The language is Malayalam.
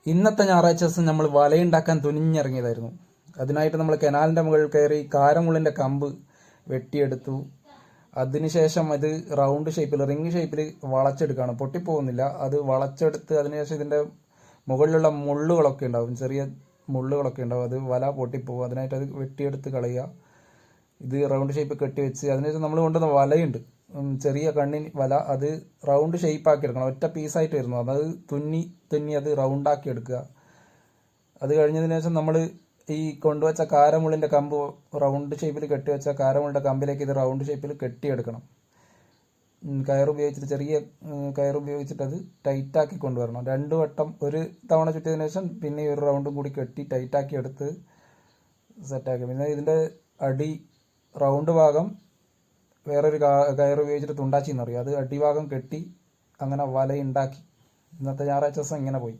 ഇന്നത്തെ ഞായറാഴ്ച ദിവസം നമ്മൾ വലയുണ്ടാക്കാൻ തുനിഞ്ഞിറങ്ങിയതായിരുന്നു. അതിനായിട്ട് നമ്മൾ കനാലിന്റെ മുകളിൽ കയറി കാരമുള്ളിന്റെ കമ്പ് വെട്ടിയെടുത്തു. അതിനുശേഷം അത് റൗണ്ട് ഷേപ്പിൽ റിംഗ് ഷേപ്പിൽ വളച്ചെടുക്കുകയാണ്. പൊട്ടിപ്പോകുന്നില്ല. അത് വളച്ചെടുത്ത് അതിനുശേഷം ഇതിന്റെ മുകളിലുള്ള മുള്ളുകളൊക്കെ ഉണ്ടാവും, ചെറിയ മുള്ളുകളൊക്കെ ഉണ്ടാവും. അത് വല പൊട്ടിപ്പോകും. അതിനായിട്ട് അത് വെട്ടിയെടുത്ത് കളയുക. ഇത് റൗണ്ട് ഷേപ്പ് കെട്ടിവെച്ച് അതിനുശേഷം നമ്മൾ കൊണ്ടുവന്ന വലയുണ്ട്, ചെറിയ കണ്ണിന് വല. അത് റൗണ്ട് ഷേപ്പ് ആക്കി എടുക്കണം. ഒറ്റ പീസായിട്ട് വരുന്നു. അത് തുന്നി അത് റൗണ്ടാക്കി എടുക്കുക. അത് കഴിഞ്ഞതിന് ശേഷം നമ്മൾ ഈ കൊണ്ടുവച്ച കാരമുള്ളിന്റെ കമ്പ് റൗണ്ട് ഷേപ്പിൽ കെട്ടിവെച്ച കാരമുള്ളിന്റെ കമ്പിലേക്ക് ഇത് റൗണ്ട് ഷേപ്പിൽ കെട്ടിയെടുക്കണം. ചെറിയ കയർ ഉപയോഗിച്ചിട്ട് അത് ടൈറ്റാക്കി കൊണ്ടുവരണം. 2 വട്ടം ഒരു തവണ ചുറ്റിയതിനു ശേഷം പിന്നെ ഒരു റൗണ്ടും കൂടി കെട്ടി ടൈറ്റാക്കി എടുത്ത് സെറ്റാക്കി. പിന്നെ ഇതിന്റെ അടി റൗണ്ട് ഭാഗം വേറൊരു കയർ ഉപയോഗിച്ചിട്ട് തുണ്ടാച്ചി എന്നറിയും, അത് അടിഭാഗം കെട്ടി അങ്ങനെ വലയുണ്ടാക്കി. ഇന്നത്തെ ഞായറാഴ്ച ദിവസം ഇങ്ങനെ പോയി.